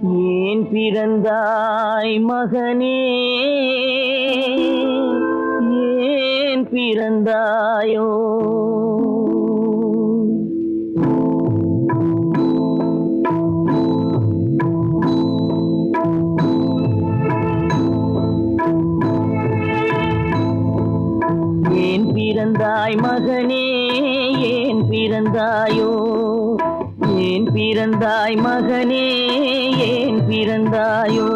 ஏன் பிறந்தாய் மகனே, ஏன் பிறந்தாயோ? ஏன் பிறந்தாய் மகனே, ஏன் பிறந்தாயோ? ஏன் பிறந்தாய் மகனே, ஏன் பிறந்தாயோ?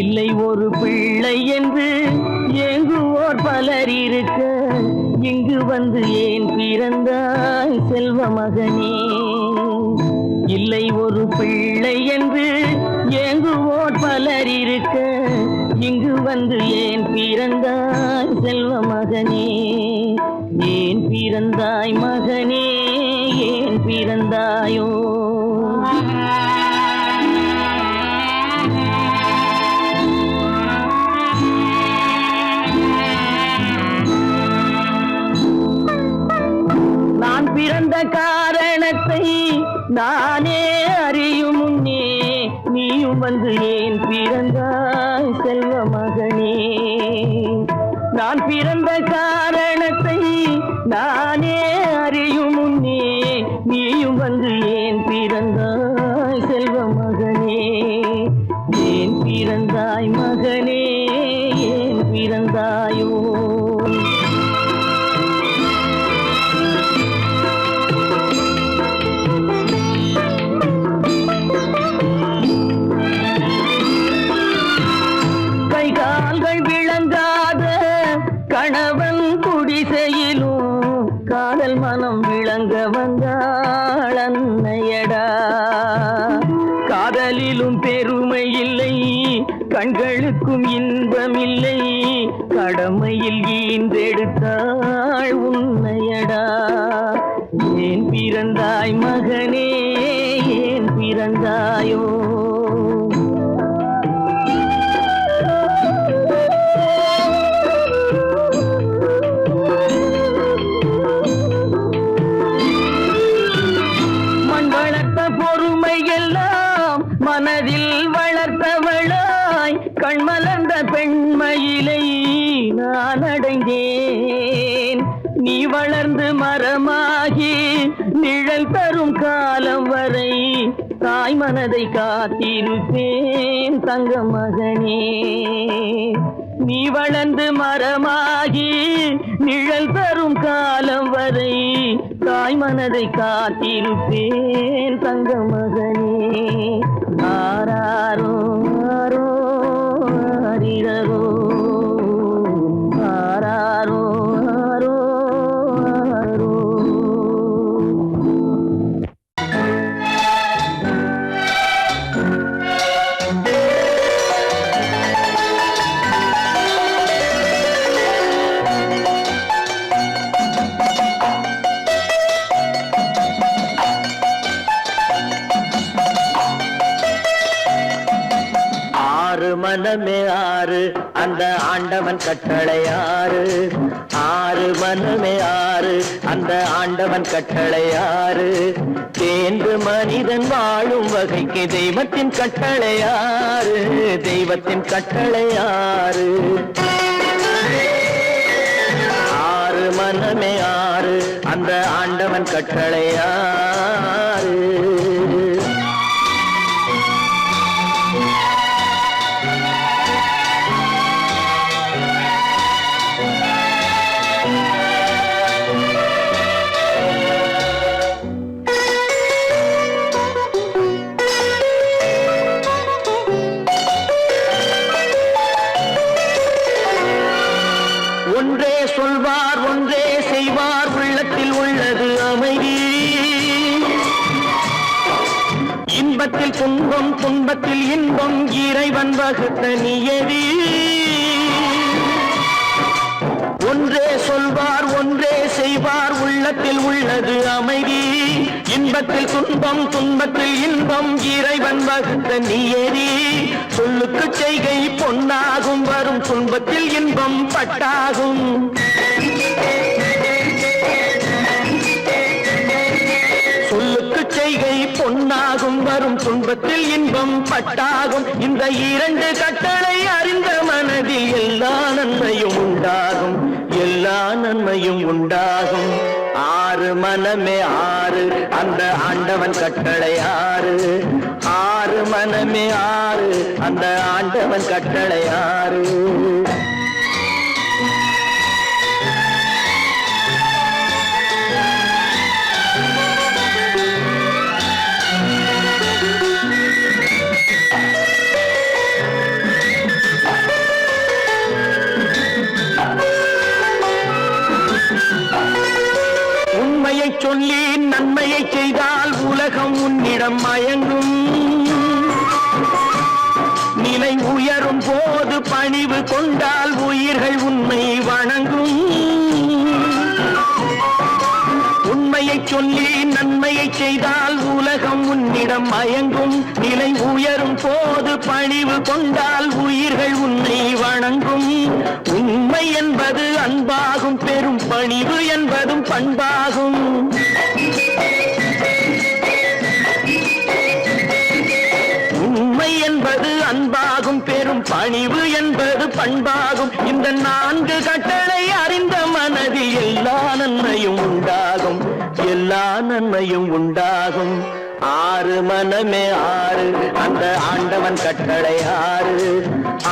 இல்லை ஒரு பிள்ளை என்று ஏங்குவோர் பலர் இருக்க, இங்கு வந்து ஏன் பிறந்தாய் செல்வ மகனே? இல்லை ஒரு பிள்ளை என்று ஏங்குவோர் பலர் இருக்க, இங்கு வந்து ஏன் பிறந்தாய் செல்வ மகனே? ஏன் பிறந்தாய் மகனே, ஏன் பிறந்தாயோ? நான் பிறந்த காரணத்தை நானே அறியும் முன்னே, நீயும் வந்து ஏன் பிறந்தாய் செல்வ மகனே? நான் பிறந்த காரணத்தை நானே அறியும் முன்னே, நீயும் வந்து ஏன் பிறந்தாய் செல்வ மகனே? ஏன் பிறந்தாய் மகனே, ஏன் பிறந்தாயோ? கணவன் குடிசையிலும் காதல் மனம் விளங்க வந்தாள் அன்னையடா. காதலிலும் பெருமை இல்லை, கண்களுக்கும் இன்பம் இல்லை, கடமையில் ஈன்றெடுத்தாள் உன்னையடா. ஏன் பிறந்தாய் மகனே, ஏன் பிறந்தாயோ? மனதில் வளர்த்தவளாய் கண்மலர்ந்த பெண்மயிலை நான் அடைந்தேன். நீ வளர்ந்து மரமாகி நிழல் தரும் காலம் வரை தாய் மனதை காத்திருப்பேன் தங்க மகனே. நீ வளர்ந்து மரமாகி நிழல் தரும் காலம் வரை தாய் மனதை காத்திருப்பேன் தங்க மகனே. ஆராரோ ஆரோ ஆரிரரோ, ஆராரோ ஆரோ ஆரோ. மனமே ஆறு, அந்த ஆண்டவன் கட்டளை ஆறு. ஆறு மனமே ஆறு, அந்த ஆண்டவன் கட்டளை ஆறு. தேர்ந்து மனிதன் வாழும் வகைக்கு தெய்வத்தின் கட்டளை ஆறு, தெய்வத்தின் கட்டளை ஆறு. ஆறு மனமே ஆறு, அந்த ஆண்டவன் கட்டளை ஆறு. ஒன்றே சொல்வார், ஒன்றே செய்வார், உள்ளத்தில் உள்ளது அமைதி. இன்பத்தில் துன்பம், துன்பத்தில் இன்பம், இறைவன் வகுத்த நியதி. ஒன்றே சொல்வார், ஒன்றே செய்வார், உள்ளத்தில் உள்ளது அமைதி. இன்பத்தில் துன்பம், துன்பத்தில் இன்பம், இறைவன் வகுத்த நியதி. சொல்லுக்கு செய்கை பொன்னாகும், வரும் துன்பத்தில் இன்பம் பட்டாகும். சொல்லுக்கு செய்கை பொன்னாகும், வரும் துன்பத்தில் இன்பம் பட்டாகும். இந்த இரண்டு கட்டளை அறிந்த மனதில் எல்லா நன்மையும் உண்டாகும், எல்லா நன்மையும் உண்டாகும். ஆறு மனமே ஆறு, அந்த ஆண்டவன் கட்டளை ஆறு. ஆறு மனமே ஆறு, அந்த ஆண்டவன் கட்டளை ஆறு. உண்மையை சொல்லி நன்மையை செய்தால் உலகம் உன்னிடம் மயங்கும். நிலை உயரும் போது பணிவு கொண்டால் உயிர்கள் உன்னை வணங்கும். உண்மையை சொல்லி நன்மையை செய்தால் உலகம் உன்னிடம் மயங்கும். நிலை உயரும் போது பணிவு கொண்டால் உயிர்கள் உன்னை வணங்கும். உண்மை என்பது அன்பாகும், பெரும் பணிவு என்பதும் பண்பாகும். உண்மை என்பது அன்பாகும், பெரும் பணிவு என்பது பண்பாகும். இந்த நான்கு கட்டளை அறிந்த மனதில் எல்லா நன்மையும் உண்டாகும், எல்லா நன்மையும் உண்டாகும். ஆறு மனமே ஆறு, அந்த ஆண்டவன் கட்டளை ஆறு.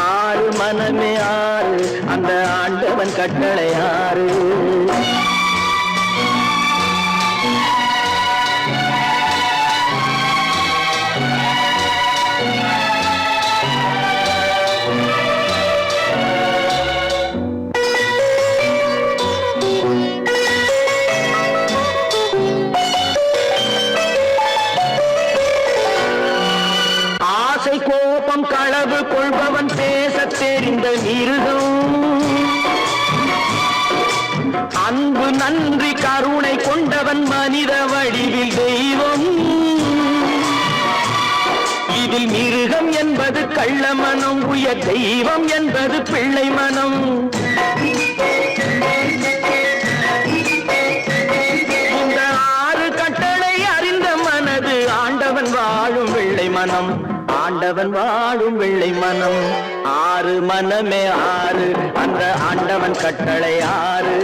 ஆறு மனமே ஆறு, அந்த ஆண்டவன் கட்டளை ஆறு. கோபம் களவு கொள்பவன் பேச தெரிந்த மிருகம். அன்பு நன்றி கருணை கொண்டவன் மனித வடிவில் தெய்வம். இதில் மிருகம் என்பது கள்ள மனம், உயர் தெய்வம் என்பது பிள்ளை மனம். இந்த ஆறு கட்டளை அறிந்த மனது ஆண்டவன் வாழும் வெள்ளை மனம், ஆண்டவன் வாழும் வெள்ளை மனம். ஆறு மனமே ஆறு, அந்த ஆண்டவன் கட்டளை ஆறு.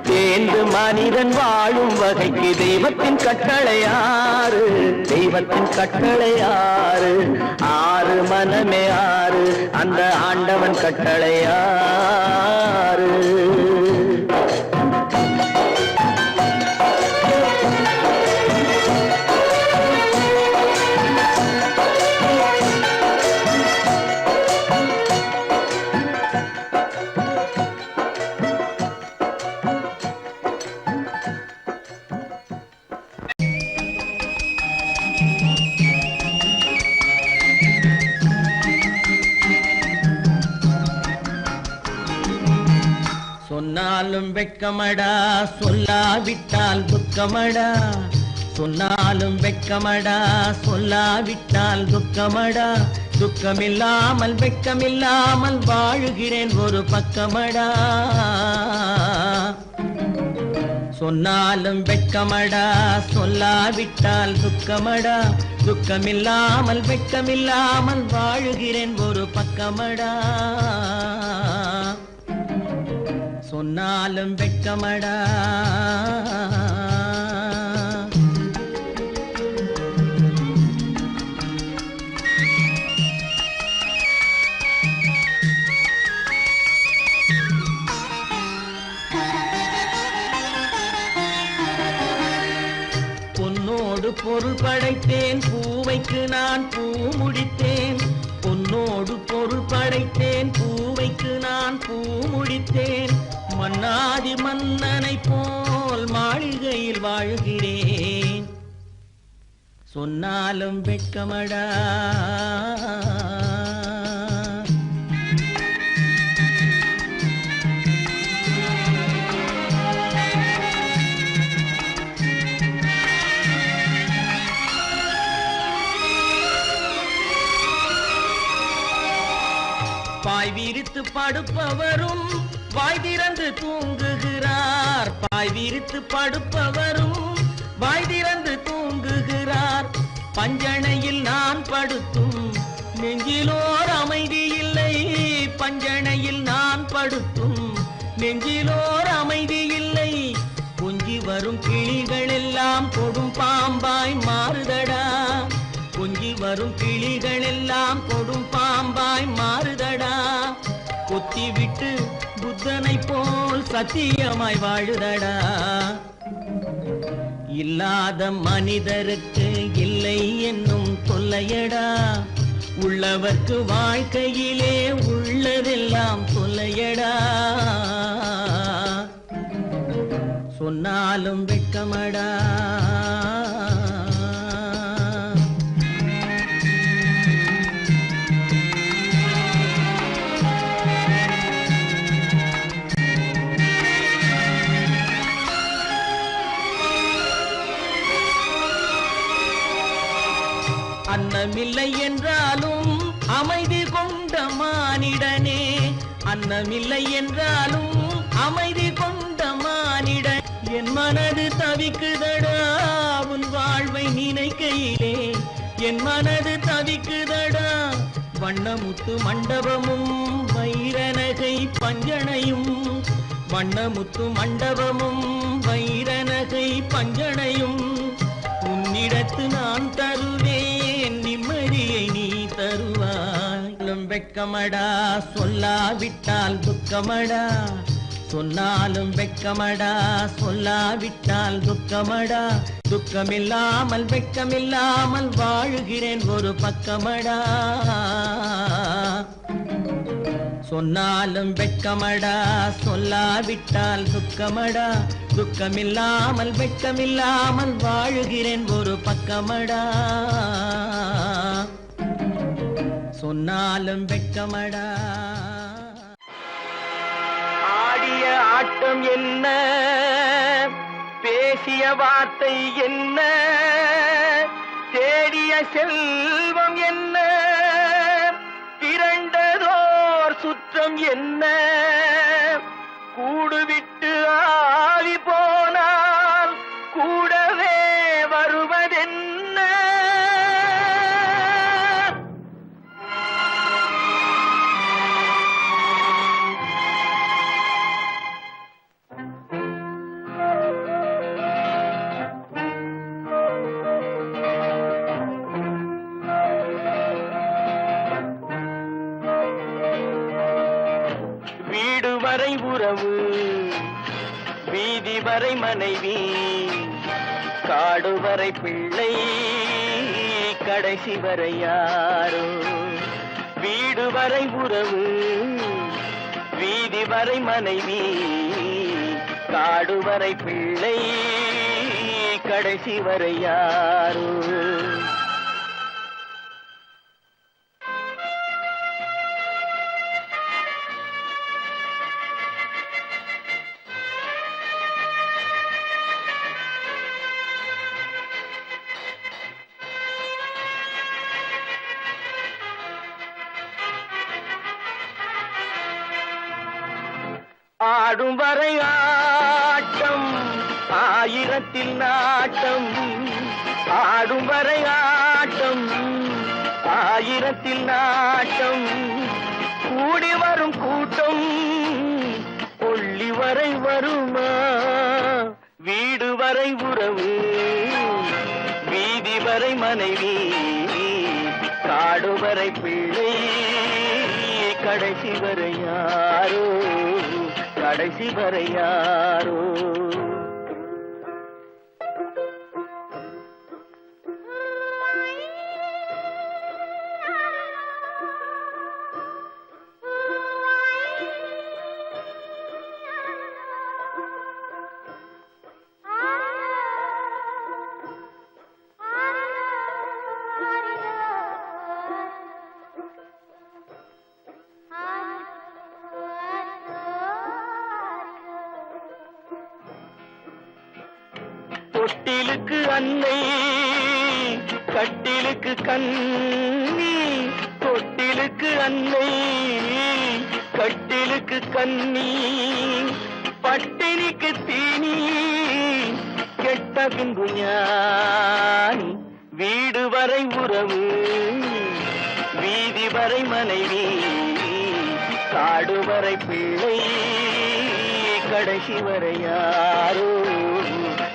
தேர்ந்து மனிதன் வாழும் வகைக்கு தெய்வத்தின் கட்டளை ஆறு, தெய்வத்தின் கட்டளை ஆறு. ஆறு மனமே ஆறு, அந்த ஆண்டவன் கட்டளை ஆறு. சொன்னாலும் வெட்கமடா, சொல்லாவிட்டால் துக்கமடா. சொன்னாலும் வெட்கமடா, சொல்லாவிட்டால் துக்கமடா. துக்கமில்லாமல் வெட்கமில்லாமல் வாழுகிறேன் ஒரு பக்கமடா. சொன்னாலும் வெட்கமடா, சொல்லாவிட்டால் துக்கமடா. துக்கமில்லாமல் வெட்கமில்லாமல் வாழுகிறேன் ஒரு பக்கமடா. சொன்னாலும் வெட்கமடா. பொன்னோடு பொருள் படைத்தேன், பூவைக்கு நான் பூ முடித்தேன். பொன்னோடு பொருள் படைத்தேன், பூவைக்கு நான் பூ முடித்தேன். மன்னாதி மன்னனை போல் மாளிகையில் வாழ்கிறேன். சொன்னாலும் வெட்கமடா. பாய் விரித்து படுப்பவரும் வாய் திறந்து தூங்குகிறார். பாய் விரித்து படுப்பவரும் வாய் திறந்து தூங்குகிறார். பஞ்சணையில் நான் படுத்தும் நெஞ்சிலோர் அமைதி இல்லை. பஞ்சணையில் நான் படுத்தும் நெஞ்சிலோர் அமைதி இல்லை. கொஞ்சி வரும் கிளிகள் எல்லாம் கொடும் பாம்பாய் மாறுதடா. கொஞ்சி வரும் கிளிகள் எல்லாம் கொடும் பாம்பாய் மாறுதடா. கொத்தி விட்டு புத்தனை போல் சத்தியமாய் வாழுதடா. இல்லாத மனிதருக்கு இல்லை என்னும் தொல்லையடா. உள்ளவர்க்கு வாழ்க்கையிலே உள்ளதெல்லாம் தொல்லையடா. சொன்னாலும் வெட்கமடா. அன்னமில்லை என்றாலும் அமைதி கொண்ட மானிடனே. அன்னமில்லை என்றாலும் அமைதி கொண்ட மானிடன். என் மனது தவிக்குதடா உன் வாழ்வை நினைக்கையிலே. என் மனது தவிக்குதடா. வண்ணமுத்து மண்டபமும் வைரநகை பஞ்சணையும். வண்ணமுத்து மண்டபமும் வைரநகை பஞ்சணையும். உன்னிடத்து நான் தருவேன் நிம்மதியை நீ தருவாய். வெட்கமடா சொல்லாவிட்டால் துக்கமடா. சொன்னாலும் வெட்கமடா சொல்லாவிட்டால் துக்கமடா. துக்கமில்லாமல் வெட்கமில்லாமல் வாழுகிறேன் ஒரு பக்கமடா. சொன்னாலும் வெட்கமடா சொல்லாவிட்டால் துக்கமடா. துக்கமில்லாமல் வெட்கமில்லாமல் வாழுகிறேன் ஒரு பக்கமடா. சொன்னாலும் வெட்கமடா. ஆடிய ஆட்டம் என்ன, பேசிய வார்த்தை என்ன, தேடிய செல்வம் என்ன, திரண்டதோர் சுற்றம் என்ன. கூடுவிட்டு ஆவி போனால் கூடவே வருவதென்ன. வீடு வரை உறவு, வீதி வரை மனைவி, காடு வரை பிள்ளை, கடைசி வரை யாரோ. வீடு வரை உறவு, வீதி வரை மனைவி, காடு வரை பிள்ளை, கடைசி வரை யாரோ. ஆடும் வரை ஆட்டம் ஆயிரத்தில் நாட்டம். ஆடும் வரை ஆட்டம் ஆயிரத்தில் நாட்டம். கூடி வரும் கூட்டம் கொள்ளி வரை வருமா. வீடு வரை உறவு, வீதி வரை மனைவி, காடு வரை பிள்ளை, கடைசி வரை யாரோ. கடைசி வரை யாரோ. தொட்டிலுக்கு அன்னை, கட்டிலுக்கு கண்ணி. தொட்டிலுக்கு அன்னை, கட்டிலுக்கு கண்ணி. பட்டினிக்கு தீனி, கெட்ட பின்பு ஞானி. வீடு வரை உறவு, வீதி வரை மனைவி, காடு வரை பிள்ளை, கடைசி வரை யாரோ,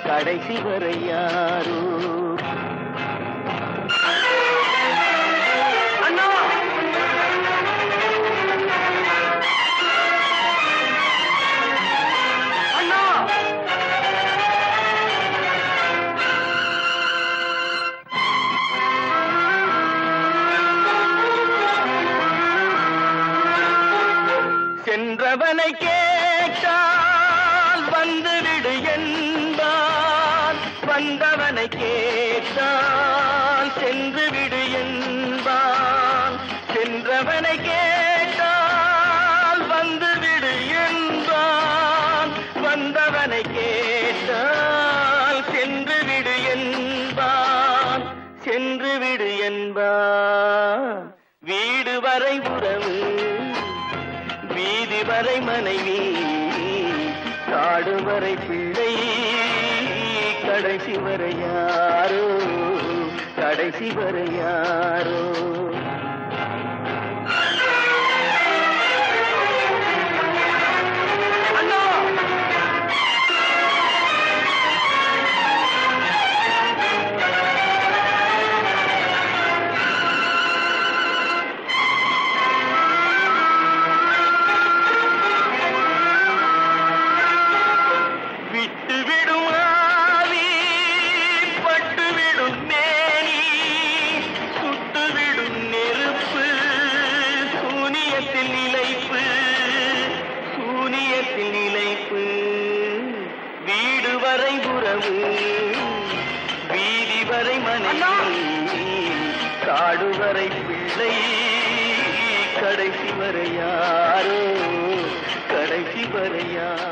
கடைசி வரை யாரோ. சென்றவனை கேட்டால் வந்துவிடு என்பான், வந்தவனை கேட்டால் சென்றுவிடு என்பான். சென்றவனை கேட்டால் வந்துவிடு என்பான், வந்தவனை கேட்டால் சென்றுவிடு என்பான், சென்றுவிடு என்பான். வீடு வரை உறவு, வீதி வரை மனைவி, காடு வரை பிள்ளை, கடைசி வரை யாரோ, கடைசி வரை யாரோ. வீடு வரை உறவு, வீதி வரை மனைவி, காடு வரை பிள்ளை, கடைசி வரை யாரோ, கடைசி வரை யாரோ.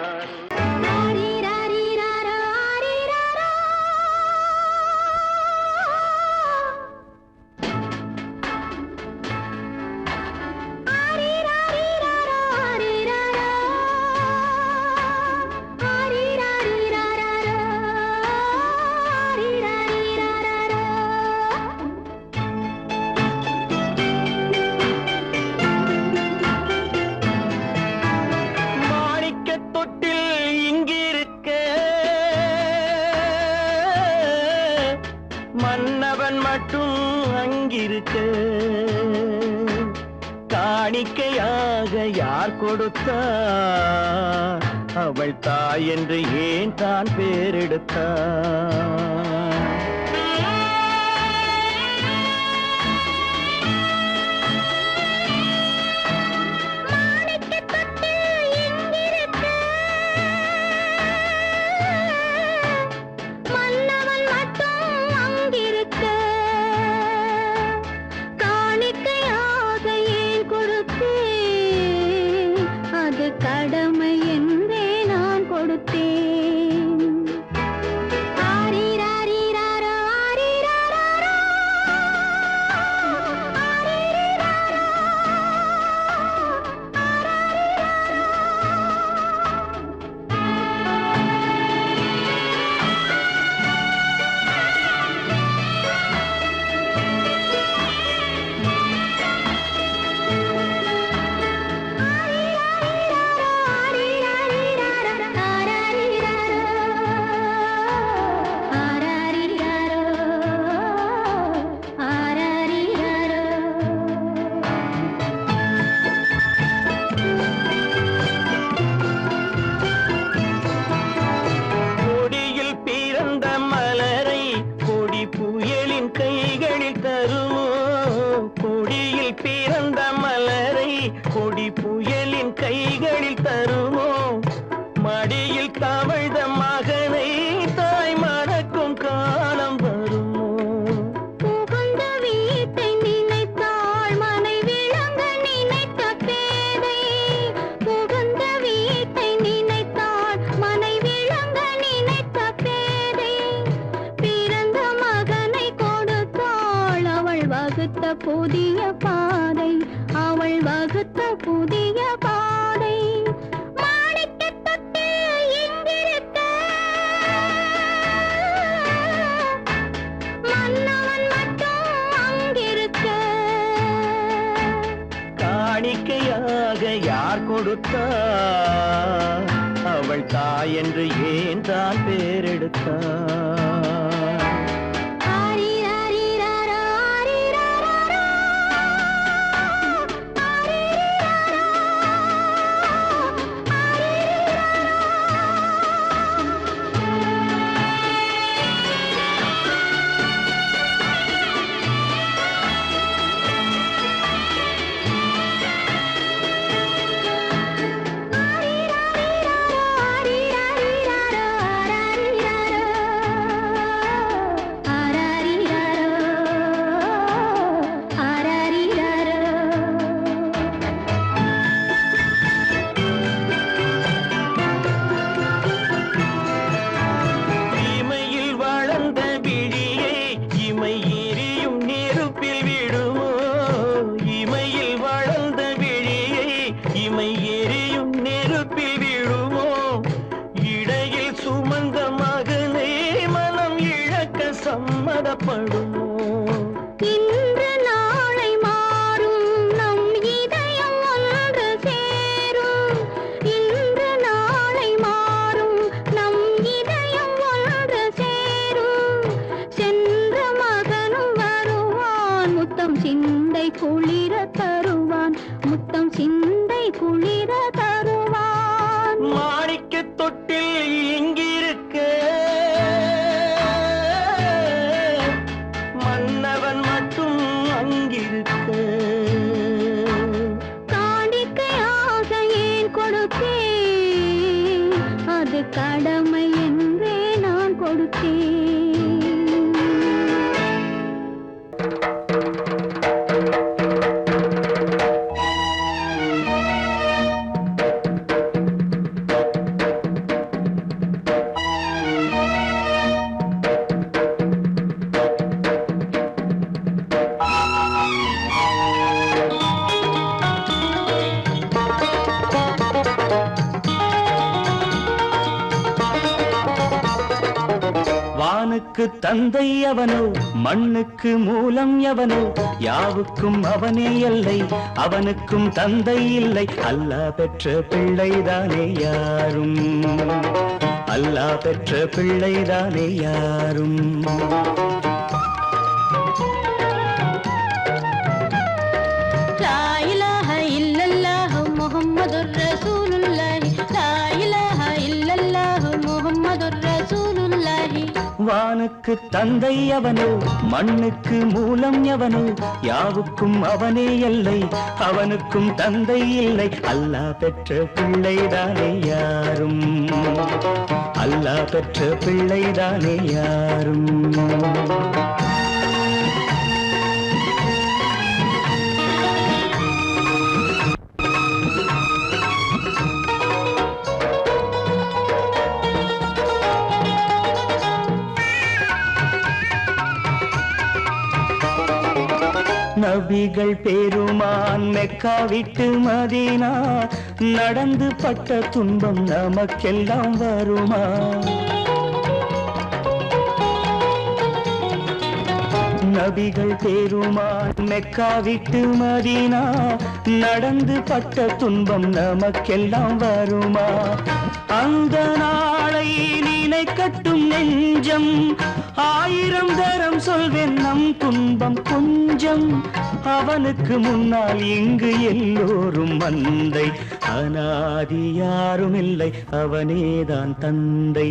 மன்னவன் மட்டும் அங்கிருக்க, காணிக்கையாக யார் கொடுத்தார், அவள் தாய் என்று ஏன் தான் பேரெடுத்தார். கடமை என்றே நான் கொடுத்தேன். ஆரி ராரி கொடுத்தார், அவள் தாய் என்று ஏன் தான் பேரெடுத்தார்? சம்மதப்படுமோ? இன்று நாளை மாறும் நம் இதயம் ஒன்று சேரும். இன்று நாளை மாறும் நம் இதயம் ஒன்று சேரும். சென்ற மகனும் வருவான், முத்தம் சிந்தை குளிர தருவான், முத்தம் சிந்தை குளிர தருவான். மாணிக்க தொட்டில் இங்கிருக்க மன்னவன் மட்டும் அங்கிருக்க. காணிக்கையாக ஏன் கொடுத்தேன், அது கடமை என்றே நான் கொடுத்தேன். வானுக்கு தந்தை அவனோ, மண்ணுக்கு மூலம் எவனோ, யாவுக்கும் அவனே எல்லை, அவனுக்கும் தந்தை இல்லை. அல்லாஹ் பெற்ற பிள்ளைதானே யாரும், அல்லாஹ் பெற்ற பிள்ளைதானே யாரும். லா இலாஹ இல்லல்லாஹு முஹம்மதுர் ரசூலுல்லாஹி, லா இலாஹ இல்லல்லாஹு முஹம்மதுர் ரசூலுல்லாஹி. வானுக்கு தந்தை அவனோ, மண்ணுக்கு மூலம் எவனோ, யாவுக்கும் அவனே எல்லை, அவனுக்கும் தந்தை இல்லை. அல்லாஹ் பெற்ற பிள்ளைதானே யாரும், அல்லாஹ் பெற்ற பிள்ளைதானே யாரும். நபிகள் பெருமான் மெக்கா விட்டு மதீனா நடந்து பட்ட துன்பம் நமக்கெல்லாம் வருமா? நபிகள் பெருமான் மெக்கா விட்டு மதீனா நடந்து பட்ட துன்பம் நமக்கெல்லாம் வருமா? அந்த நாளை நினைக்கட்டும் நெஞ்சம், ஆயிரம் தரம் சொல்வேன் நம் துன்பம் கொஞ்சம். அவனுக்கு முன்னால் இங்கு எல்லோரும் மந்தை, அனாதி யாரும் இல்லை அவனேதான் தந்தை,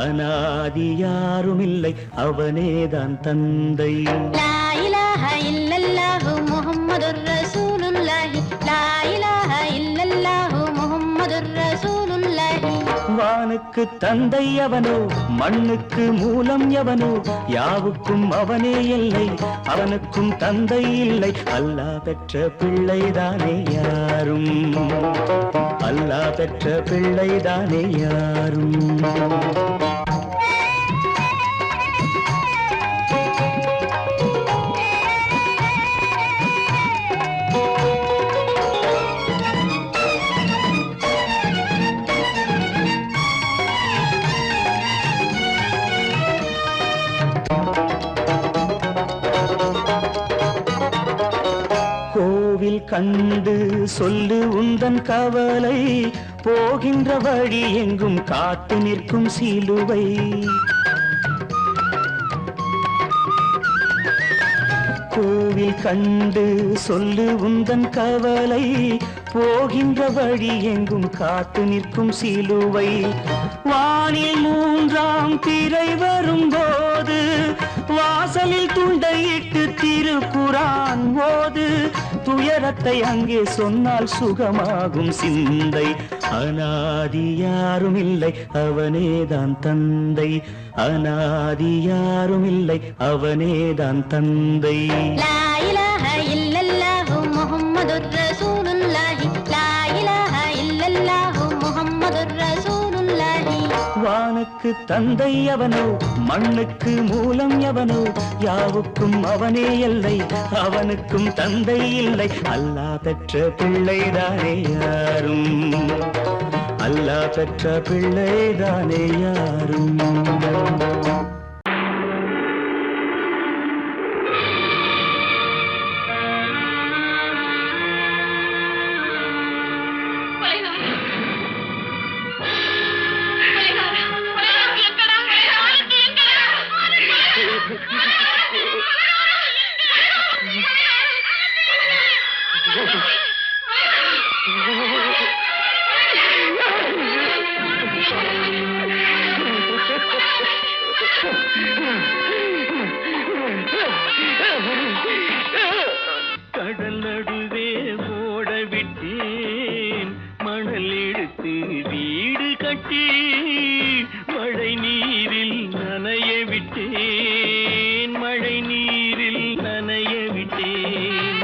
அனாதி யாரும் இல்லை அவனேதான் தந்தை. லா இலாஹ இல்லல்லாஹு முஹம்மதுர் ரசூலுல்லாஹி, லா இலாஹ இல்லல்லாஹு முஹம்மதுர் ரசூலுல்லாஹி. வானுக்கு தந்தை அவனோ, மண்ணுக்கு மூலம் எவனோ, யாவுக்கும் அவனே எல்லை, அவனுக்கும் தந்தை இல்லை. அல்லாஹ் பெற்ற பிள்ளைதானே யாரும், அல்லாஹ் பெற்ற பிள்ளைதானே யாரும். கோவில் கண்டு சொல்லு உந்தன் கவலை போகின்ற வழி எங்கும் காத்து நிற்கும் சிலுவை கோவில் கண்டு சொல்லு உந்தன் கவலை போகின்ற வழி எங்கும் காத்து நிற்கும் சிலுவை வானில் மூன்றாம் திரை வரும்போது வாசலில் துண்டையிட்டு திருக்குரான் ஓது துயரத்தை அங்கே சொன்னால் சுகமாகும் சிந்தை அநாதி யாரும் இல்லை அவனேதான் தந்தை அநாதி யாரும் இல்லை அவனேதான் தந்தை லா இலாஹ இல்லல்லாஹு முஹம்மதுர் ரசூலுல்லாஹி லா இலாஹ இல்லல்லாஹு முஹம்மதுர் ரசூலுல்லாஹி வானுக்கு தந்தை அவனோ மண்ணுக்கு மூலம் எவனோ யாவுக்கும் அவனே எல்லை அவனுக்கும் தந்தை இல்லை அல்லாஹ் பெற்ற பிள்ளைதானே யாரும் அல்லாஹ் பெற்ற பிள்ளைதானே யாரும் கடல் நடுவே ஓட விட்டேன் மணல் எடுத்து வீடு கட்டி மழை நீரில் நனைய விட்டேன் மழை நீரில் நனைய விட்டேன்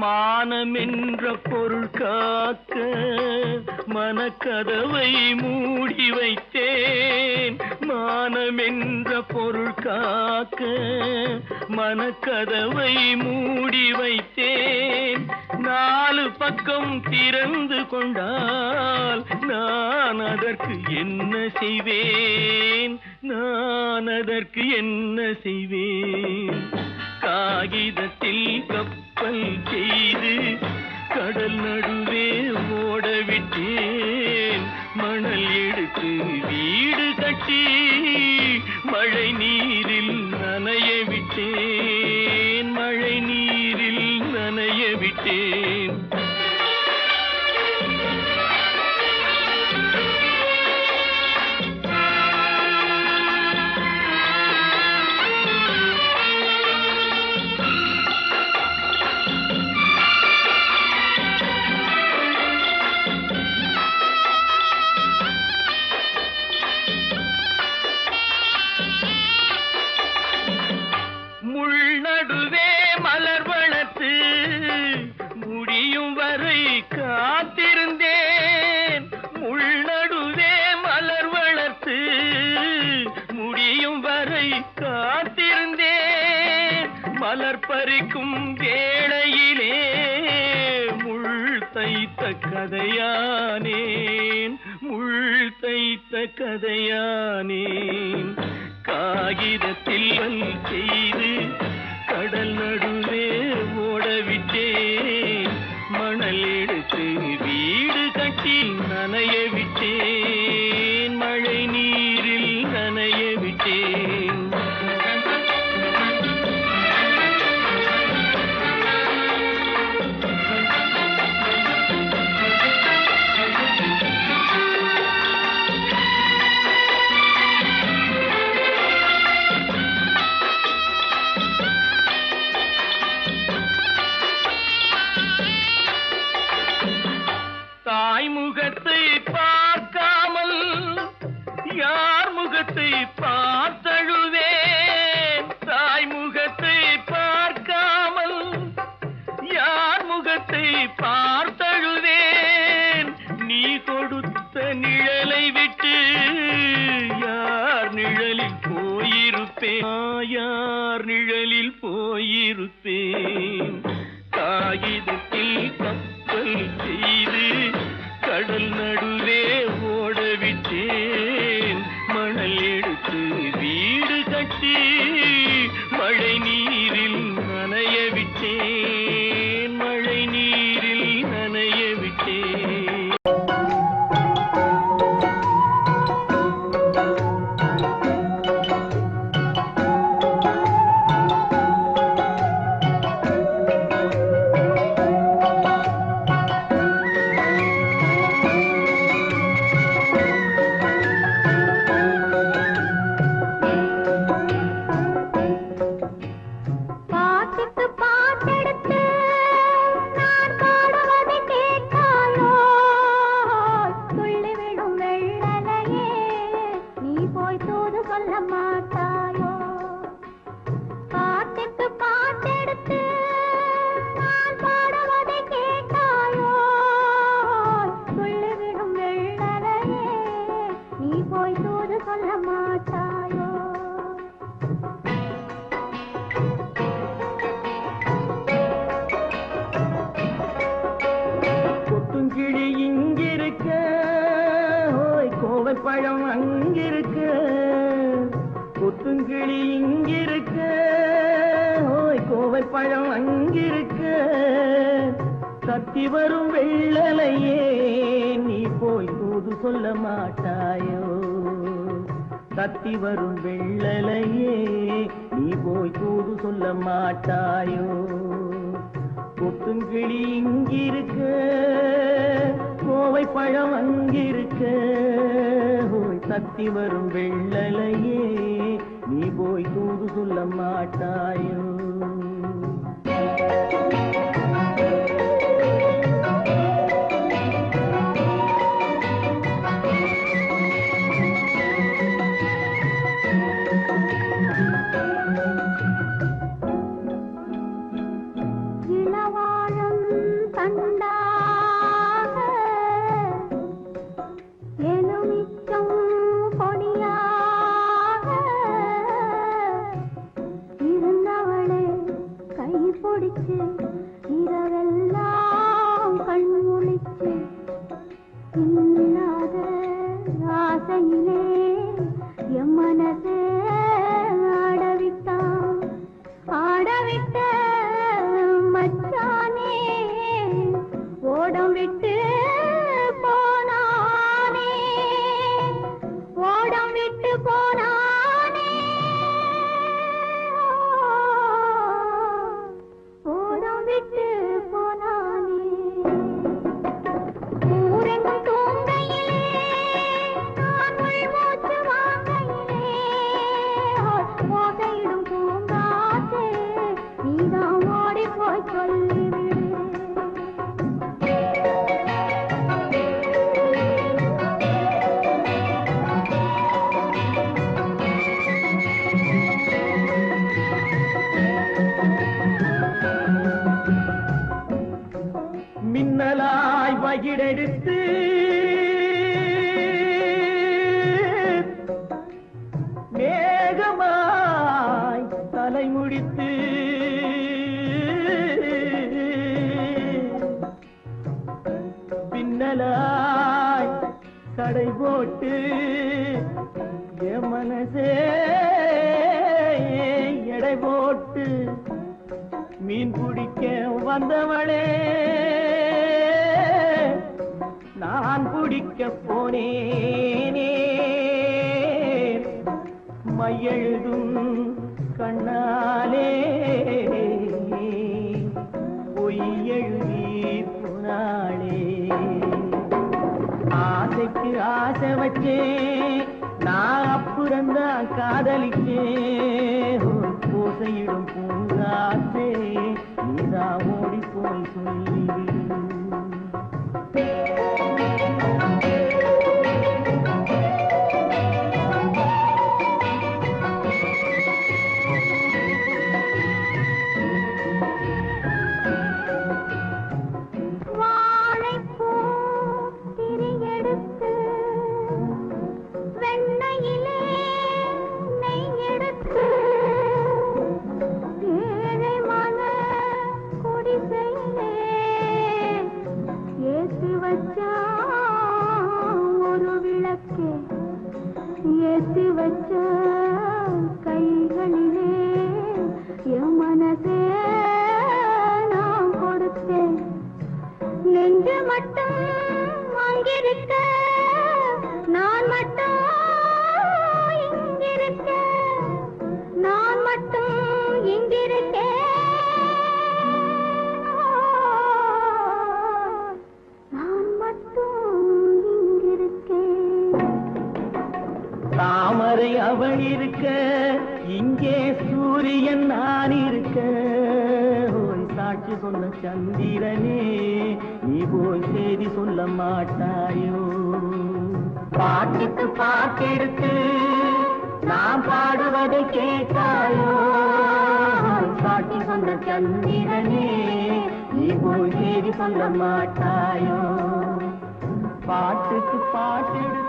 மானம் என்ற பொருள் காக்க மனக்கதவை மூடி வைத்தேன் மானம் என்ற பொருள் காக்க மனக்கதவை மூடி வைத்தேன் நாலு பக்கம் திறந்து கொண்டால் நான் அதற்கு என்ன செய்வேன் நான் அதற்கு என்ன செய்வேன் காகிதத்தில் கப்பல் செய்து கடல் நடுவே ஓட விட்டேன் மணல் எடுத்து வீடு கட்டி மழை நீரில் நனைய விட்டேன் மழை நீரில் நனைய விட்டேன் காத்திருந்தேன் முள்நடுவே மலர் வளர்த்து முடியும் வரை காத்திருந்தேன் மலர் பறிக்கும் வேளையிலே முள் தைத்த கதையானேன் முள் தைத்த கதையானேன் காகிதத்தில் செய்து கடல் நடுவே ஓடவிட்டேன் மணல் எடுத்து வீடு கட்டி நனைய விட்டேன் மழை நீரில் நனைய விட்டேன் முகத்தை பார்க்காமல் யார் முகத்தை பார்த்தழுவேன் தாய் முகத்தை பார்க்காமல் யார் முகத்தை பார்த்தழுவேன் நீ கொடுத்த நிழலை விட்டு யார் நிழலில் போயிருப்பேன் யார் நிழலில் போயிருப்பேன் காகிதத்தில் கப்பல் செய்து கடல் நடுவே ஓடவிட்டேன் மணல் எடுத்து பழம் அங்கிருக்க கொத்துங்கிளி இங்கிருக்க ஓய் கோவை பழம் அங்கிருக்க தத்தி வரும் வெள்ளலையே நீ போய் தூது சொல்ல மாட்டாயோ தத்தி வரும் வெள்ளலையே நீ போய் தூது சொல்ல மாட்டாயோ கொத்துங்கிளி இங்கிருக்க கோவை பழம் அங்கிருக்க ஓய் தத்தி வரும் வெள்ளலையே நீ போய் தூது சொல்ல மாட்டாயோ இரவெல்லாம் கண்முழிச்சு இல்லாத ஆசையிலே என் மனசே ஆடவிட்ட மச்சானே ஓடம் விட்டு போனானே ஓடம் விட்டு போனானே ஓடம் விட்டு போனானே ஊரெங்கும் தூங்கையிலே நான் உள்மூச்சு வாங்கையிலே ஓசையிடும் பூங்காற்றே நீதான் ஓடி போய் சொல்லிவிடு மின்னலாய் வகிடெடுத்து மேகமாய் தலைமுடித்து பின்னலாய் கடை போட்டு என் மனசே எடை போட்டு மீன் பிடிக்க வந்தவளே நான் பிடிக்க போனேனே மையெழுதும் கண்ணாலே பொய் எழுதி போனாளே ஆசைக்கு ஆசை வச்சேன் நான் அப்புறந்தான் காதலிச்சேன் பூசையிடும் பூங்காற்றே நீதா ஓடி போய் சொல்லிவிடு ஒரு விளக்கே ஏற்றி வச்ச கைகளிலே என் மனசே நான் கொடுத்தேன் நெஞ்சு மட்டும் அங்கிருக்க நான் மட்டும் இங்கிருக்க நான் மட்டும் இங்கிருக்கேன் தாமரை அவள் இருக்க இங்கே சூரியன் நான் இருக்க ஓய் சாட்சி சொன்ன சந்திரனே நீ போய் செய்தி சொல்ல மாட்டாயோ பாட்டுக்கு பாட்டெடுத்து நான் பாடுவதை கேட்டாயோ சாட்சி சொன்ன சந்திரனே நீ போய் செய்தி சொல்ல மாட்டாயோ பாட்டுக்கு பாட்டெடுத்து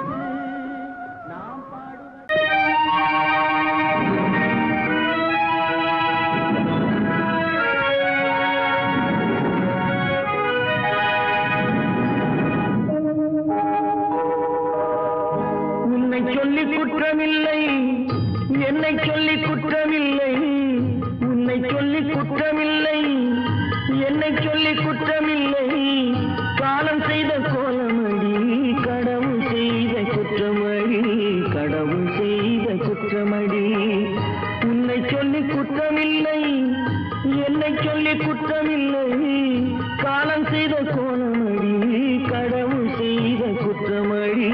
குற்றமில்லை என்னை சொல்லி குற்றமில்லை உன்னை சொல்லி குற்றமில்லை என்னை சொல்லி குற்றமில்லை காலம் செய்த கோலமடி கடவுள் செய்த குற்றமடி கடவுள் செய்த குற்றமடி உன்னை சொல்லி குற்றமில்லை என்னை சொல்லி குற்றமில்லை காலம் செய்த கோலமடி கடவுள் செய்த குற்றமடி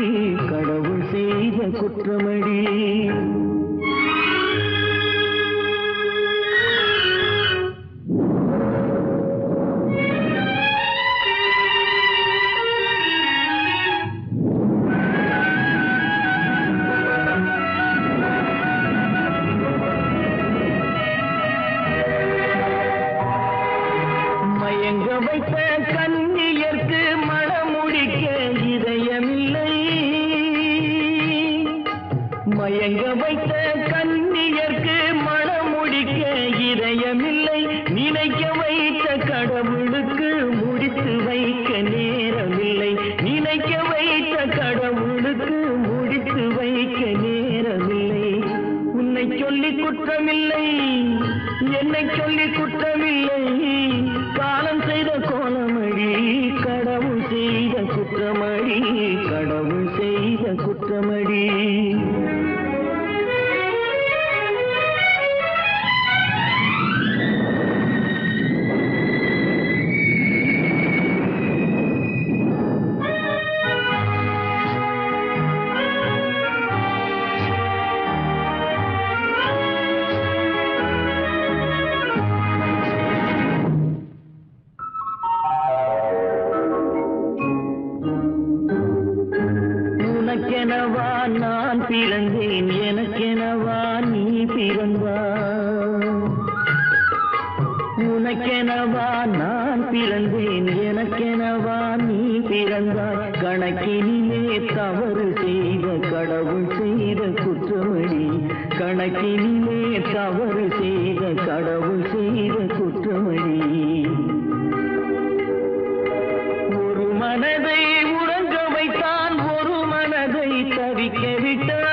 கடவுள் செய்த குற்றமடி மயங்க வைத்த கன்னியர்க்கு மணமுடிக்க இதயமில்லை மயங்க வைத்த கன்னியர்க்கு மணமுடிக்க இதயமில்லை நினைக்க வைத்த கடவுளுக்கு முடித்து வைக்க நேரமில்லை நினைக்க வைத்த கடவுளுக்கு முடித்து வைக்க நேரமில்லை உன்னை சொல்லி குற்றமில்லை என்னை சொல்லி குற்றமில்லை காலம் செய்த கோலமடி கடவுள் செய்த குற்றமடி கடவுள் செய்த குற்றமடி உனக்கெனவா நான் பிறந்தேன் எனக்கெனவா நீ பிறந்தாய் உனக்கெனவா நான் பிறந்தேன் எனக்கெனவா நீ பிறந்தாய் கணக்கினிலே தவறு செய்த கடவுள் செய்த குற்றமடி கணக்கினிலே தவறு செய்த கடவுள் செய்த குற்றமடி ஒரு மனதை உறங்க வைத்தான் ஒரு மனதை தவிக்க விட்டான்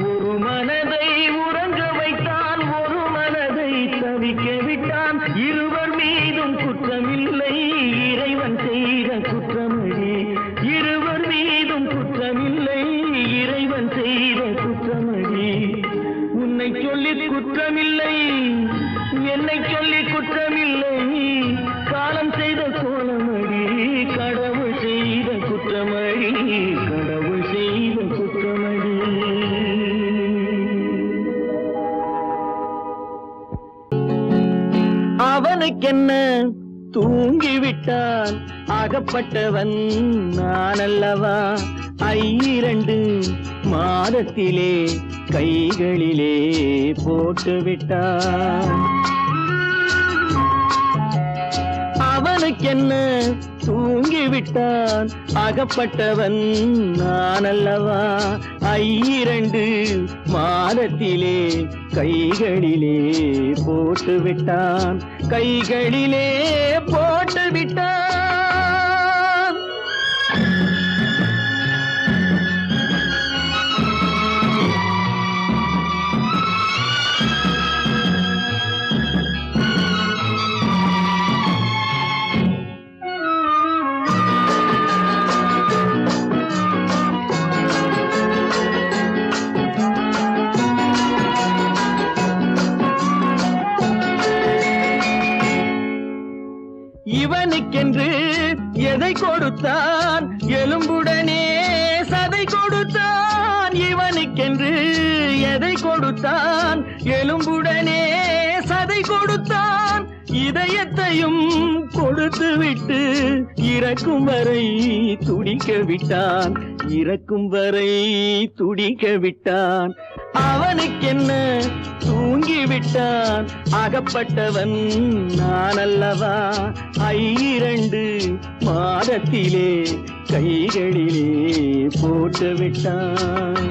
ஒரு மனதை உறங்க வைத்தான் ஒரு மனதை தவிக்க விட்டான் இருவர் மீதும் குற்றமில்லை இறைவன் செய்த குற்றமடி இருவர் மீதும் குற்றமில்லை இறைவன் செய்த குற்றமடி உன்னை சொல்லி குற்றமில்லை என்னை சொல்லி குற்றமில்லை காலம் செய்த கோலமடி கடவுள் செய்த குற்றமடி கடவுள் செய்த குற்றமடி அவனுக்கென்ன தூங்கிவிட்டான் அகப்பட்டவன் நான் அல்லவா 2 மாதத்திலே கைகளிலே போட்டுவிட்டான் அவனுக்கென்ன தூங்கிவிட்டான் அகப்பட்டவன் நான் அல்லவா 2 மாதத்திலே கைகளிலே போட்டுவிட்டான் கைகளிலே போட்டுவிட்டான் இவனுக்கென்று எதை கொடுத்தான் எலும்புடனே சதை கொடுத்தான் இவனுக்கென்று எதை கொடுத்தான் எலும்புடனே சதை கொடுத்தான் இதயத்தையும் கொடுத்து விட்டு இறக்கும் வரை துடிக்க விட்டான் இறக்கும் வரை துடிக்க விட்டான் அவனுக்கென்ன தூங்கிவிட்டான் அகப்பட்டவன் நான் அல்லவா 2 மாதத்திலே கைகளிலே போட்டு விட்டான்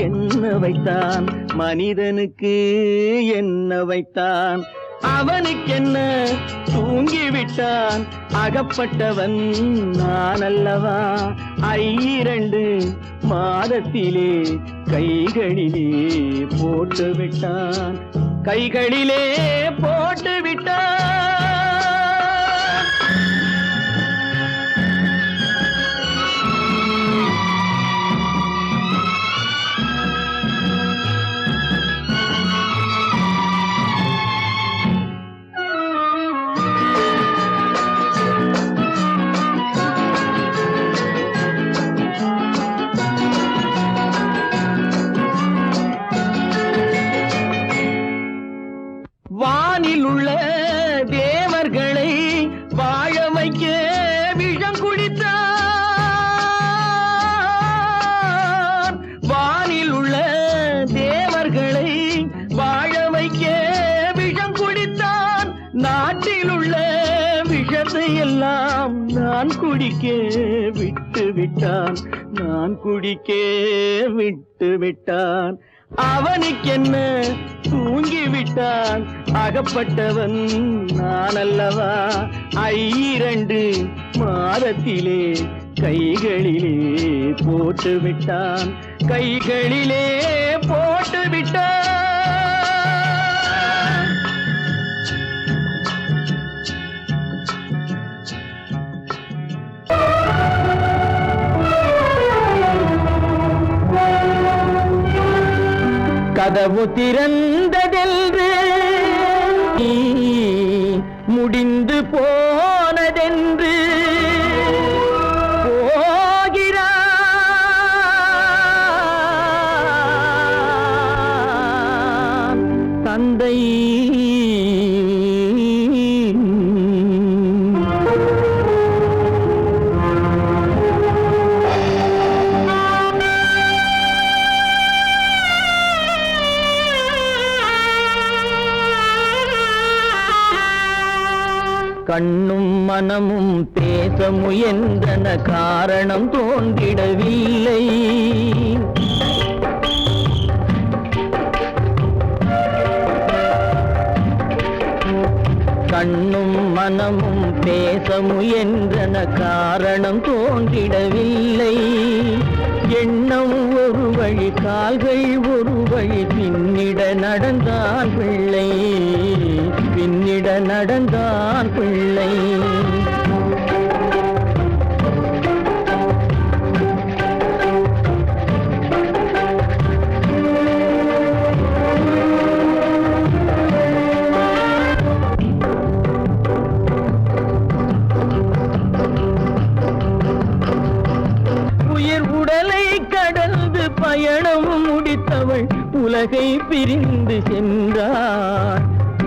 என்ன வைத்தான் மனிதனுக்கு என்ன வைத்தான் அவனுக்கென்ன தூங்கிவிட்டான் அகப்பட்டவன் நான் அல்லவா 2 மாதத்திலே கைகளிலே போட்டு விட்டான் கைகளிலே போட்டு விட்டான் வானில் உள்ள தேவர்களை வாழ வைக்க விஷம் குடித்தான் வானில் உள்ள தேவர்களை வாழ வைக்க விஷம் குடித்தான் நாட்டில் உள்ள விஷத்தை எல்லாம் நான் குடிக்க விட்டு விட்டான் நான் குடிக்க விட்டு விட்டான் அவனுக்கென்ன தூங்கிவிட்டான் அகப்பட்டவன் நான் அல்லவா 2 மாதத்திலே கைகளிலே போட்டு விட்டான் கைகளிலே போட்டு விட்டான் கதவு திறந்ததென்று முடிந்து போனதென்று போகிறான் தந்தை கண்ணும் மனமும் பேச முயன்றன காரணம் தோன்றிடவில்லை கண்ணும் மனமும் பேச முயன்றன காரணம் தோன்றிடவில்லை எண்ணம் ஒரு வழி கால்கள் ஒரு வழி பின்னிட நடந்தான் பிள்ளை பின்னிட நடந்தான் பிள்ளை பயணம் முடித்தவள் உலகை பிரிந்து சென்றாள்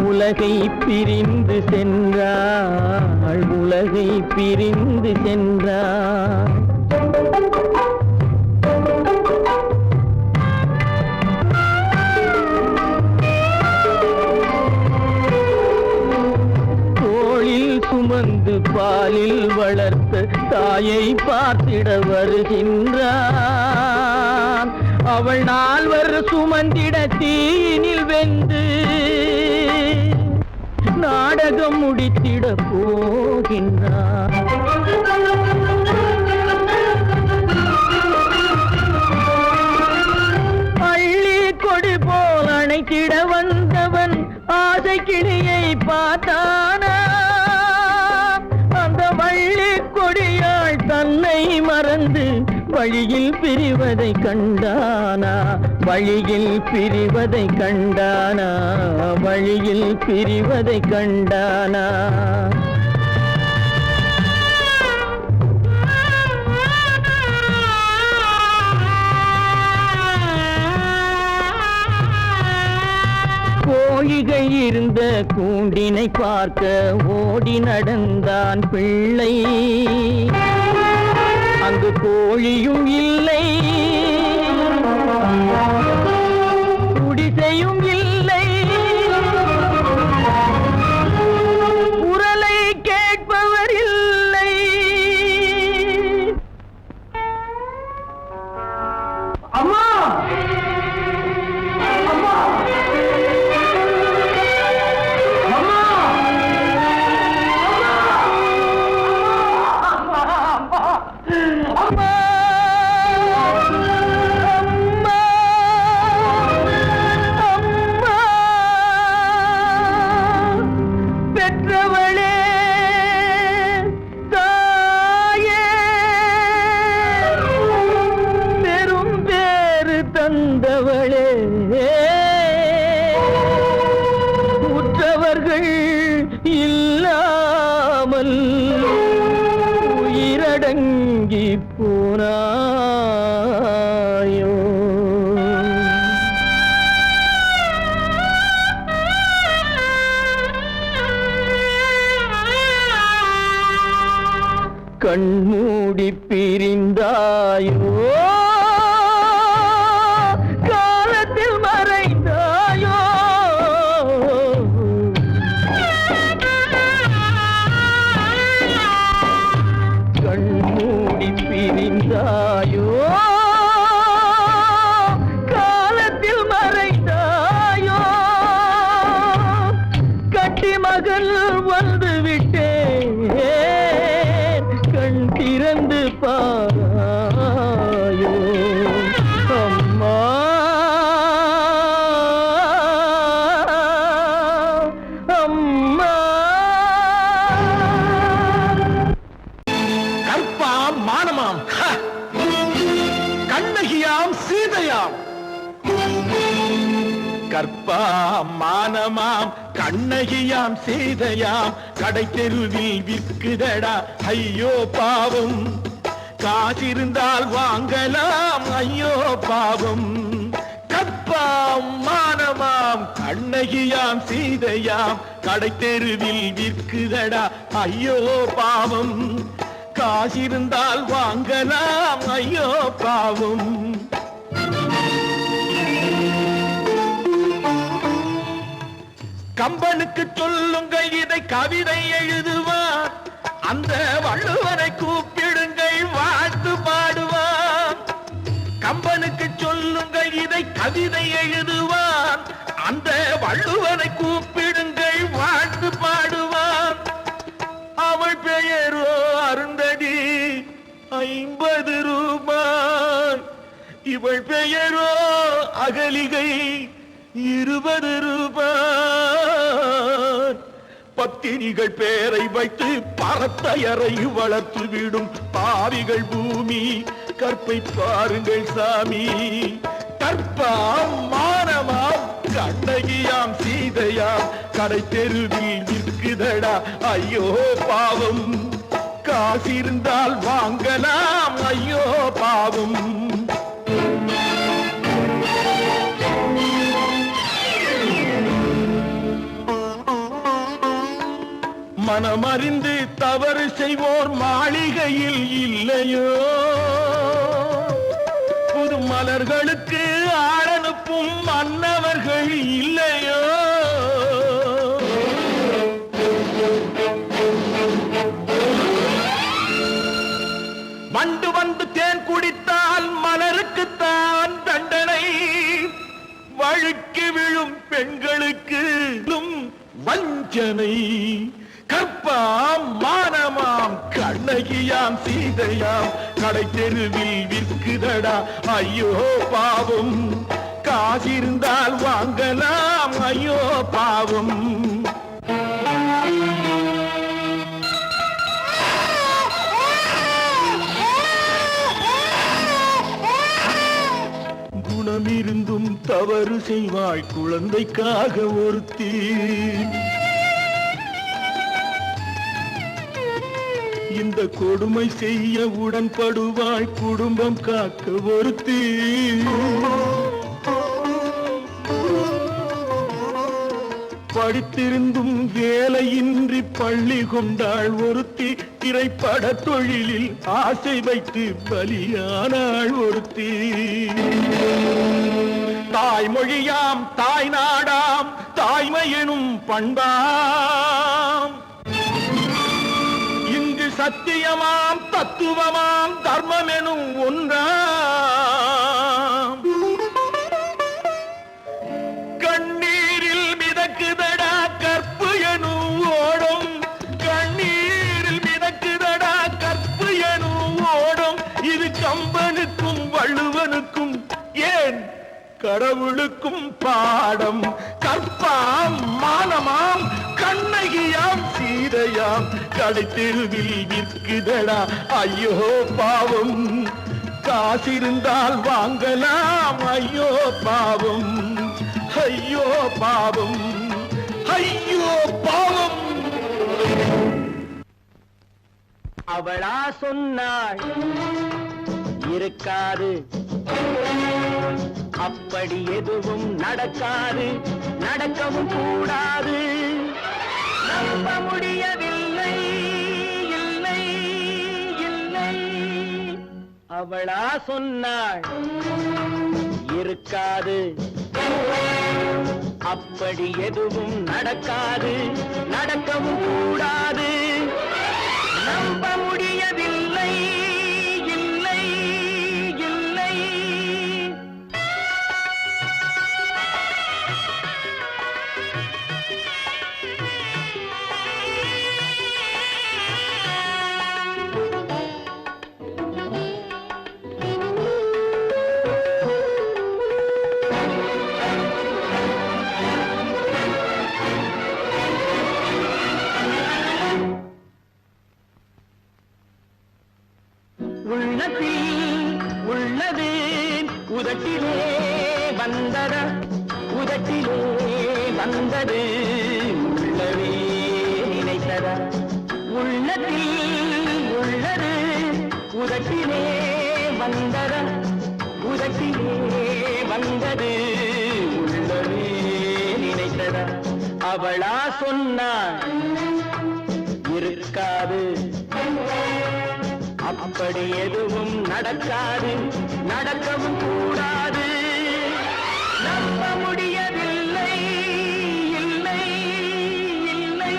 உலகை பிரிந்து சென்றாள் உலகை பிரிந்து சென்றாள் தோளில் சுமந்து பாலில் வளர்த்த தாயை பார்த்திட வருகின்றான் அவள் 4 சுமந்திட தீனில் வெந்து நாடகம் முடித்திட போகின்றான் அள்ளி கொடி போல் அணைத்திட வந்தவன் ஆசை கிளியை பார்த்தானா அந்த வள்ளி கொடியாள் தன்னை மறந்து வழியில் பிரிவதை கண்டானா வழியில் பிரிவதை கண்டானா வழியில் பிரிவதை கண்டானா கோழிகள் இருந்த கூண்டினை பார்க்க ஓடி நடந்தான் பிள்ளை அங்கு கோழியும் இல்லை குடிசையும் இல்லை குரலை கேட்பவர் இல்லை அம்மா வந்தவளே உற்றவர்கள் இல்லாமல் உயிரடங்கி போனாயோ கண்மூடி பிரிந்தாயோ காலத்தில் மறைந்தாயோ கண்மூடி பிரிந்தாயோ காலத்தில் மறைந்தாயோ கட்டி மகள் வந்து விட்டேன் கண் திறந்து பாராயோ அம்மா அம்மா கற்பாம் மானமாம் கண்ணகியாம் சீதையாம் கற்பாம் மானமாம் கண்ணகியாம் சீதையாம் கடை தெருவில் விற்குதடா ஐயோ பாவம் காசிருந்தால் வாங்கலாம் ஐயோ பாவம் கற்பாம் மானமாம் கண்ணகியாம் சீதையாம் கடை தெருவில் விற்குதடா ஐயோ பாவம் காசிருந்தால் வாங்கலாம் ஐயோ பாவம் கம்பனுக்கு சொல்லுங்கள் இதை கவிதை எழுதுவார் அந்த வள்ளுவரை கூப்பிடுங்கள் வாழ்த்து பாடுவார் கம்பனுக்கு சொல்லுங்கள் இதை கவிதை எழுதுவார் அந்த வள்ளுவரை கூப்பிடுங்கள் வாழ்த்து பாடுவார் அவள் பெயரோ அருந்ததி 50 ரூபாய் இவள் பெயரோ அகலிகை 20 ரூபாய் பத்தினிகள் பேரை வைத்து பரத்தையறை வளர்த்து விடும் பாவிகள் பூமி கற்பை பாருங்கள் சாமி கற்பாம் மானமாம் கண்ணகியாம் சீதையாம் கடை தெருவில் விற்குதடா ஐயோ பாவம் காசிருந்தால் வாங்கலாம் ஐயோ பாவம் மனமறிந்து தவறு செய்வோர் மாளிகையில் இல்லையோ புது மலர்களுக்கு ஆளனுப்பும் மன்னவர்கள் இல்லையோ வண்டு வந்து தேன் குடித்தால் மலருக்குத்தான் தண்டனை வழுக்கி விழும் பெண்களுக்கு வஞ்சனை கற்பாம் மானமாம் கண்ணகியாம் சீதையாம் கடை தெருவில் விற்குதடா ஐயோ பாவம் காசிருந்தால் வாங்கலாம் ஐயோ பாவம் குணமிருந்தும் தவறு செய்வாய் குழந்தைக்காக ஒருத்தி இந்த கொடுமை செய்ய உடன்படுவாய் குடும்பம் காக்க ஒருத்தி படித்திருந்தும் வேலையின்றி பள்ளி கொண்டாள் ஒருத்தி திரைப்பட தொழிலில் ஆசை வைத்து பலியானாள் ஒருத்தி தாய்மொழியாம் தாய் நாடாம் தாய்மை எனும் பண்பாம் இங்கு சத்தியமாம் தத்துவமாம் தர்மம் எனும் ஒன்றாம் கண்ணீரில் மிதக்குதடா கற்பு எனும் ஓடும் கண்ணீரில் மிதக்குதடா கற்பு எனும் ஓடும் இது கம்பனுக்கும் வள்ளுவனுக்கும் ஏன் கடவுளுக்கும் பாடம் கற்பாம் மானமாம் கண்ணகியாம் சீதையாம் கடை தெருவில் விற்குதடா ஐயோ பாவம் காசிருந்தால் வாங்கலாம். ஐயோ பாவம், ஐயோ பாவம், ஐயோ பாவம். அவளா சொன்னாள் இருக்காது, அப்படி எதுவும் நடக்காது, நடக்கவும் கூடாது. நம்ப முடியவில்லை, இல்லை இல்லை. அவளா சொன்னாள் இருக்காது, அப்படி எதுவும் நடக்காது, நடக்கவும் கூடாது. நம்ப முடியவில்லை, இல்லை இல்லை. உள்ளத்தில் உள்ளது உதட்டிலே வந்ததா, உதட்டிலே வந்தது உள்ளவே நினைத்ததா. உள்ளத்தில் உள்ளது உதட்டிலே வந்ததா, உதட்டிலே வந்தது உள்ளவே நினைத்ததா. அவளா சொன்னாள் இருக்காது, அப்படி எதுவும் நடக்காது, நடக்கவும் கூடாது. நம்ப முடியவில்லை, இல்லை இல்லை.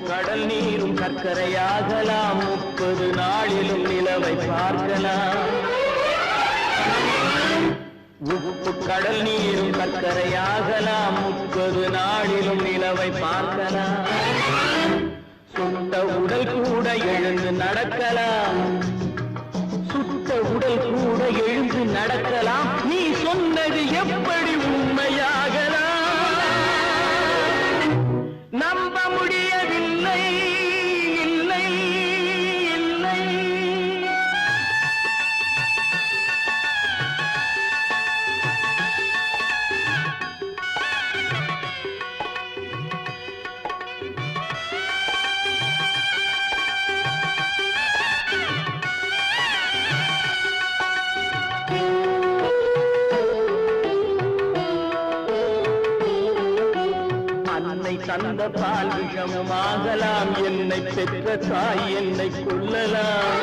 கடல் நீரும் சர்க்கரையாகலாம், 30 நாளிலும் நிலவை பார்க்கலாம். உப்பு கடல் நீரும் சர்க்கரையாகலாம், 30 நாளிலும் நிலவை பார்க்கலாம். சுட்ட உடல் கூட எழுந்து நடக்கலாம், சுட்ட உடல் கூட எழுந்து நடக்கலாம். நீ சொன்னது எப்படி உண்மையாகலாம்? நம்ப முடியவில்லை, இல்லை இல்லை. அன்னை தந்த பால் விஷமும் ஆகலாம், என்னை பெற்ற தாய் என்னை கொல்லலாம்.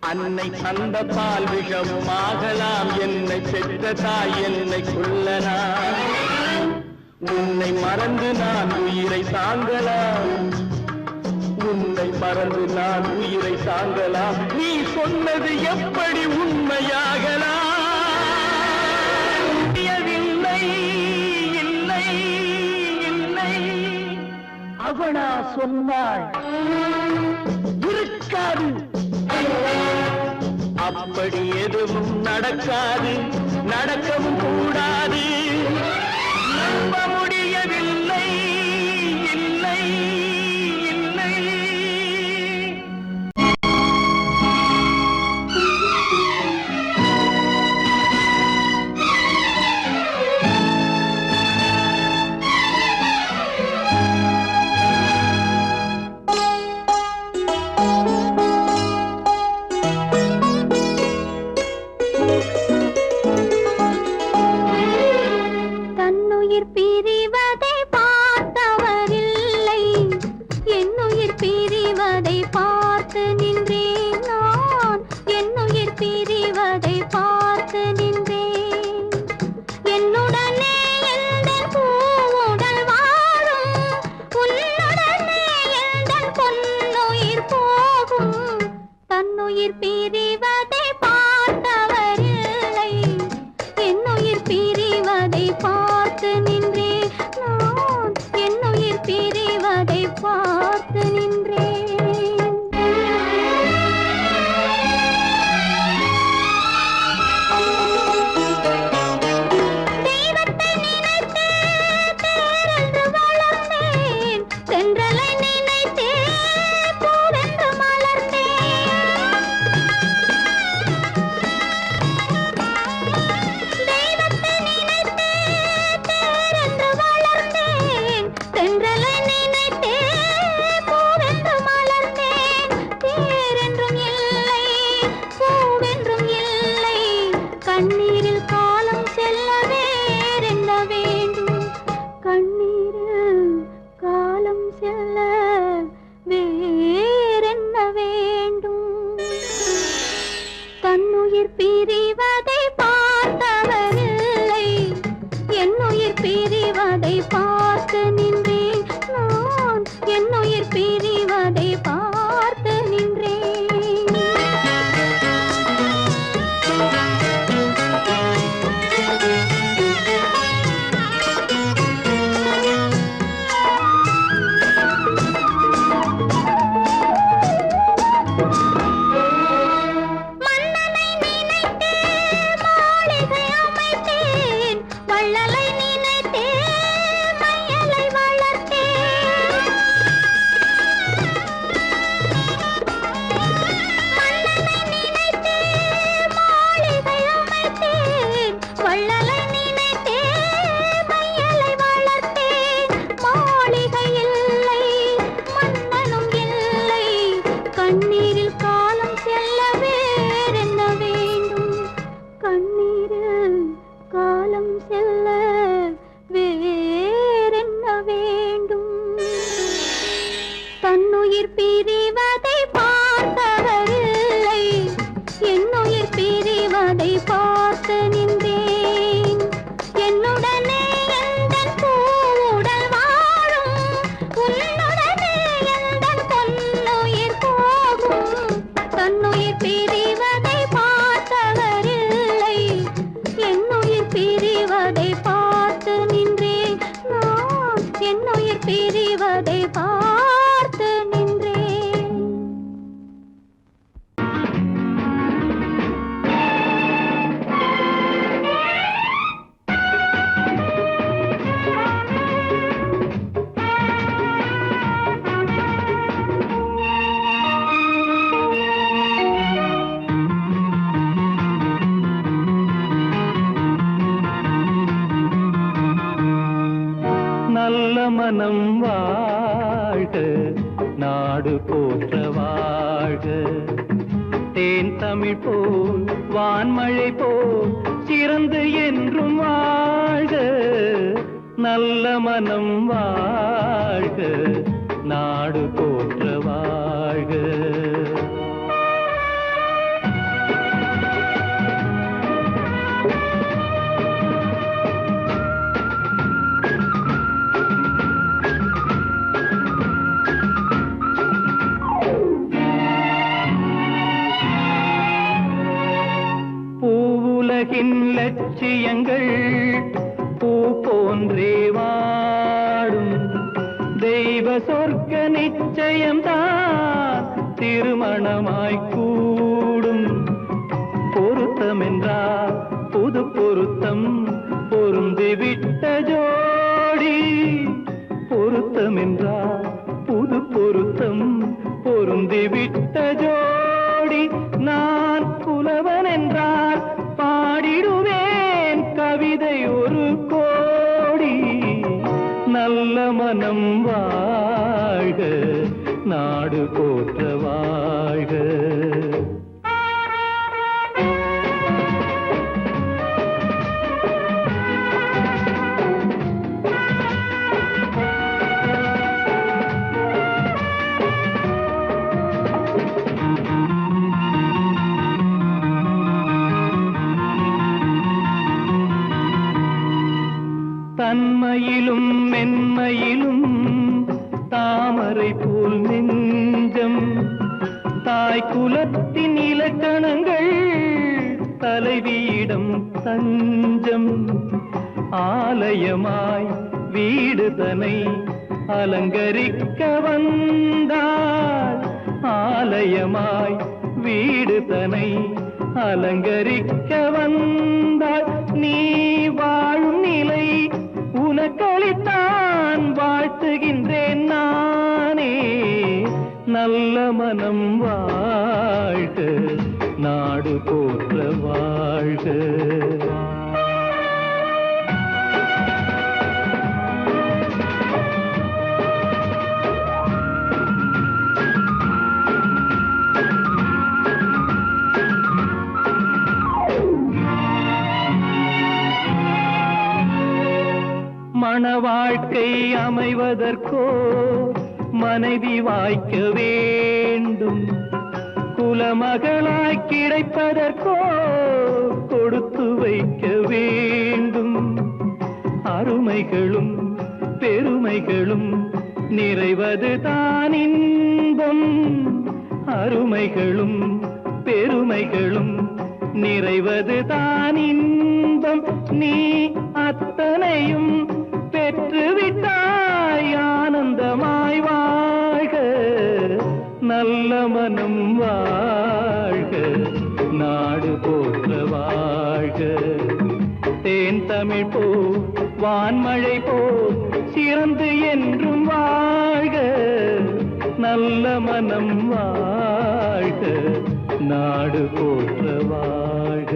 அன்னை தந்த பால் விஷமும் ஆகலாம், என்னை பெற்ற தாய் என்னை கொல்லலாம். உன்னை மறந்து நான் உயிரை தாங்கலாம், உன்னை மறந்து நான் உயிரை தாங்கலாம். நீ சொன்னது எப்படி உண்மையாகலாம்? இல்லை இல்லை இல்லை. அவளா சொன்னாள் இருக்காது, அப்படி எதுவும் நடக்காது, நடக்கவும் கூடாது. நம்ப முடியவில்லை, இல்லை இல்லை. திரிவதை பார்த்து நின்றேன். நல்ல மனம் வாழ்க, நாடு போற்ற வாழ்க. தேன் தமிழ் போல் வான்மழை போல் சிறந்து என்றும் வாழ்க. நல்ல மனம் வாழ்க, நாடு போற்ற வாழ்க. பூவுலகின் லட்சியங்கள் பூ போன்றே வாடும். தெய்வ சொர்க்க நிச்சயம்தான் திருமணமாய் கூடும். பொருத்தமென்றால் புது பொருத்தம் பொருந்திவிட்ட ஜோடி. பொருத்தமென்றால் புது பொருத்தம் பொருந்திவிட்ட ஜோடி. நான் புலவன் என்றால் பாடிடுவேன் கவிதை ஒரு கோடி. நல்ல மனம் வாழ்க, நாடு போற்ற வாழ்க. தன்மையிலும் மென்மையிலும் தாமரை போல் நெஞ்சம். தாய் குலத்தின் இலக்கணங்கள் தலைவியிடம் தஞ்சம். ஆலயமாய் வீடு தனை அலங்கரிக்க வந்தாள். ஆலயமாய் வீடு தனை அலங்கரிக்க வந்தாள். நீ வாழும் நிலை உனக்களித்தான் வாழ்த்துகின்றேன் நானே. நல்ல மனம் வாழ்க, நாடு போற்ற வாழ்க. மண வாழ்க்கை அமைவதற்கோ மனைவி வாய்க்க வேண்டும். குலமகளாய் கிடைப்பதற்கோ கொடுத்து வைக்க வேண்டும். அருமைகளும் பெருமைகளும் நிறைவது தான் இன்பம். அருமைகளும் பெருமைகளும் நிறைவது தான் இன்பம். நீ அத்தனையும் பெற்றுவிட்டாய் ஆனந்தமாய் வாழ்க. நல்ல மனம் வாழ்க, நாடு போற்ற வாழ்க. தேன் தமிழ் போ வான்மழை போ சிறந்து என்றும் வாழ்க. நல்ல மனம் வாழ்க, நாடு போற்ற வாழ்க.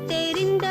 தெரிந்த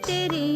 தெரியும்